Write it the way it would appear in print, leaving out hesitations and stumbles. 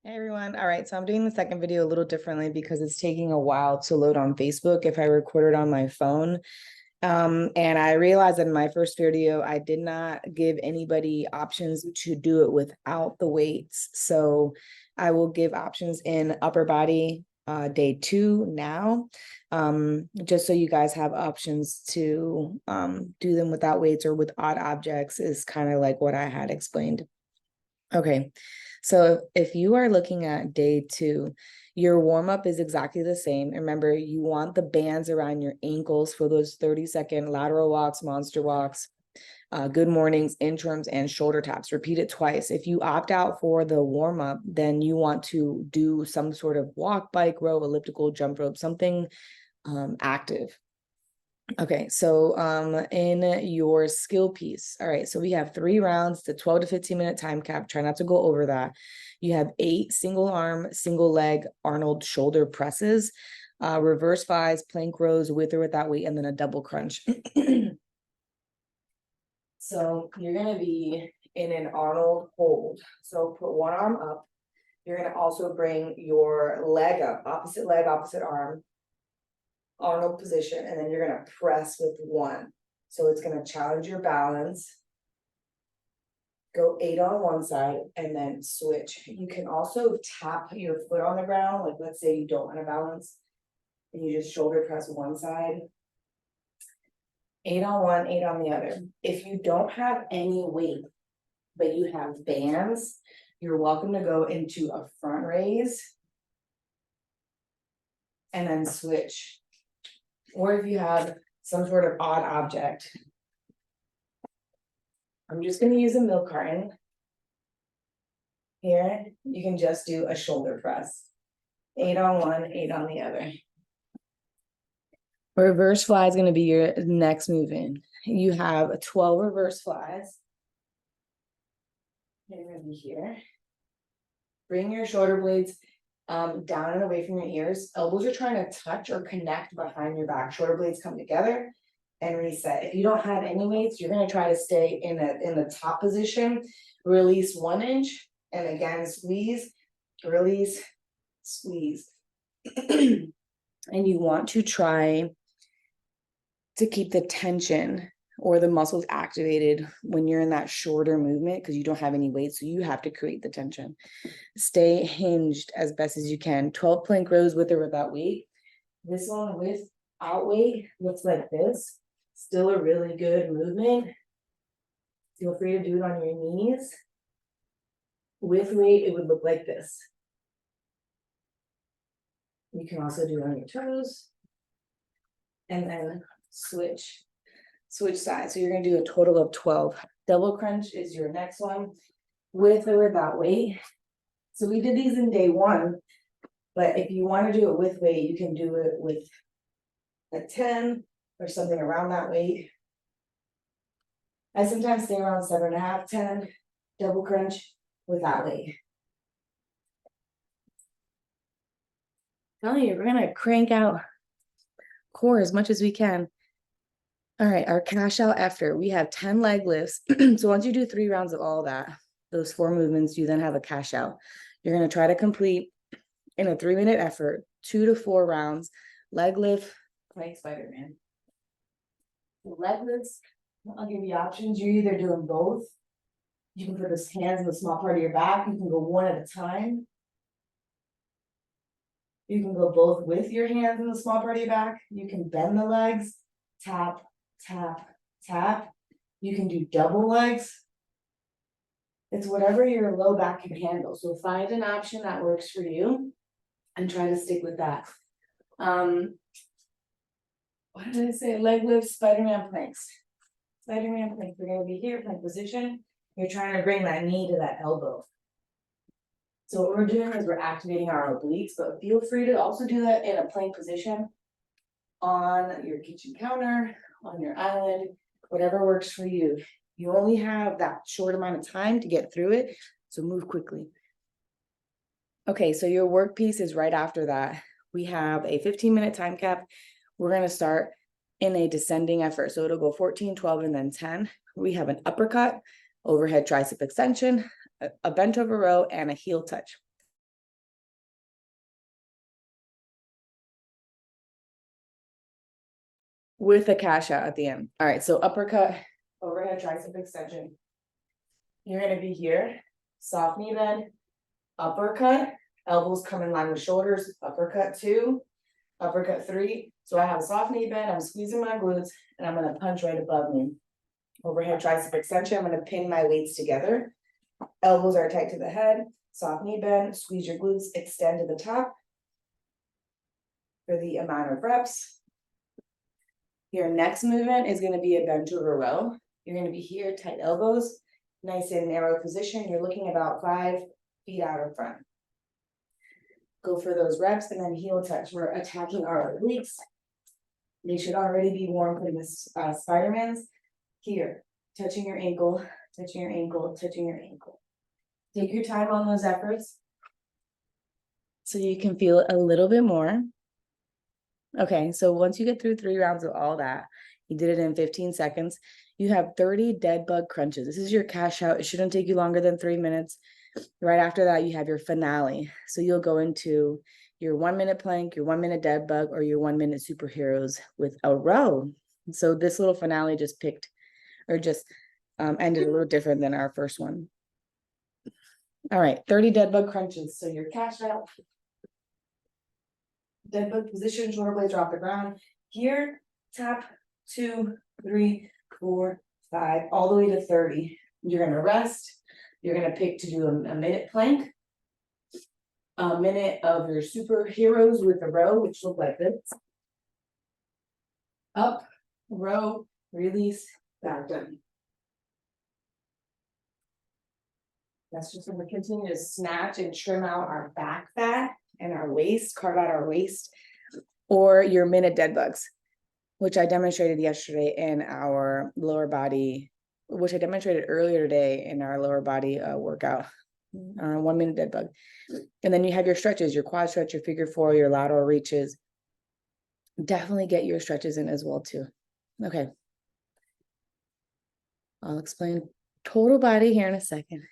Hey everyone. All right, so I'm doing the second video a little differently because it's taking a while to load on Facebook if I record it on my phone. And I realized that in my first video, I did not give anybody options to do it without the weights. So I will give options in upper body day 2 now, just so you guys have options to do them without weights or with odd objects is kind of like what I had explained. Okay, so if you are looking at day 2, your warm up is exactly the same. Remember, you want the bands around your ankles for those 30-second lateral walks, monster walks, good mornings, interims, and shoulder taps. Repeat it twice. If you opt out for the warm up, then you want to do some sort of walk, bike, row, elliptical, jump rope, something active. Okay, so in your skill piece, all right, so we have 3 rounds, the 12 to 15 minute time cap. Try not to go over that. You have 8 single arm, single leg Arnold shoulder presses, reverse flies, plank rows with or without weight, and then a double crunch. So you're gonna be in an Arnold hold. So put one arm up. You're gonna also bring your leg up, opposite leg, opposite arm. Arnold position, and then you're gonna press with one. So it's gonna challenge your balance. Go 8 on one side and then switch. You can also tap your foot on the ground, like let's say you don't want to balance, and you just shoulder press one side. 8 on one, 8 on the other. If you don't have any weight, but you have bands, you're welcome to go into a front raise and then switch. Or if you have some sort of odd object, I'm just going to use a milk carton. Here, you can just do a shoulder press. 8 on one, 8 on the other. Reverse fly is going to be your next move in. You have 12 reverse flies. They're going to be here. Bring your shoulder blades down and away from your ears. Elbows are trying to touch or connect behind your back. Shoulder blades come together and reset. If you don't have any weights, you're going to try to stay in the top position. Release 1 inch and again squeeze, release, squeeze. And you want to try to keep the tension or the muscles activated when you're in that shorter movement because you don't have any weight, so you have to create the tension. Stay hinged as best as you can. 12 plank rows with or without weight. This one without weight looks like this. Still a really good movement. Feel free to do it on your knees. With weight, it would look like this. You can also do it on your toes. And then switch sides. So you're going to do a total of 12. Double crunch is your next one, with or without weight. So we did these in day 1, but if you want to do it with weight, you can do it with a 10 or something around that weight. I sometimes stay around 7.5, 10, double crunch without weight. I'm telling you, we're going to crank out core as much as we can. All right, our cash out after, we have 10 leg lifts. So once you do 3 rounds of all that, those 4 movements, you then have a cash out. You're going to try to complete in a 3-minute effort, 2 to 4 rounds, leg lift, like Spider-Man. Leg lifts, I'll give you options. You're either doing both. You can put those hands in the small part of your back. You can go one at a time. You can go both with your hands in the small part of your back. You can bend the legs, tap, tap, tap. You can do double legs. It's whatever your low back can handle. So find an option that works for you and try to stick with that. What did I say? Leg lifts, Spider-Man planks. Spider-Man plank. We're going to be here, plank position. You're trying to bring that knee to that elbow. So what we're doing is we're activating our obliques, but feel free to also do that in a plank position on your kitchen counter, on your island, whatever works for you. You only have that short amount of time to get through it, so move quickly. Okay, so your work piece is right after that. We have a 15-minute time cap. We're going to start in a descending effort. So it'll go 14, 12, and then 10. We have an uppercut, overhead tricep extension, a bent over row, and a heel touch. with a cash out at the end. All right, so uppercut, overhead tricep extension. You're gonna be here, soft knee bend, uppercut, elbows come in line with shoulders, uppercut 2, uppercut 3. So I have a soft knee bend, I'm squeezing my glutes, and I'm gonna punch right above me. Overhead tricep extension, I'm gonna pin my weights together. Elbows are tight to the head, soft knee bend, squeeze your glutes, extend to the top for the amount of reps. Your next movement is gonna be a bend to a row. You're gonna be here, tight elbows, nice and narrow position. You're looking about 5 feet out in front. Go for those reps and then heel touch. We're attacking our obliques. They should already be warm for this Spider-Man's. Here, touching your ankle, touching your ankle, touching your ankle. Take your time on those efforts so you can feel it a little bit more. Okay, so once you get through 3 rounds of all that, you did it in 15 seconds, you have 30 dead bug crunches. This is your cash out. It shouldn't take you longer than 3 minutes. Right after that, you have your finale. So you'll go into your 1-minute plank, your 1-minute dead bug, or your 1-minute superheroes with a row. So this little finale just picked or just ended a little different than our first one. All right, 30 dead bug crunches. So your cash out, dead bug position, shoulder blades are off the ground. Here, tap 2, 3, 4, 5, all the way to 30. You're gonna rest. You're gonna pick to do a minute plank, a minute of your superheroes with a row, which look like this. Up, row, release, back down. That's just gonna continue to snatch and trim out our back fat and our waist, carve out our waist, or your minute dead bugs, which I demonstrated yesterday in our lower body, which I demonstrated earlier today in our lower body workout, 1-minute dead bug. And then you have your stretches, your quad stretch, your figure 4, your lateral reaches. Definitely get your stretches in as well too. Okay. I'll explain total body here in a second.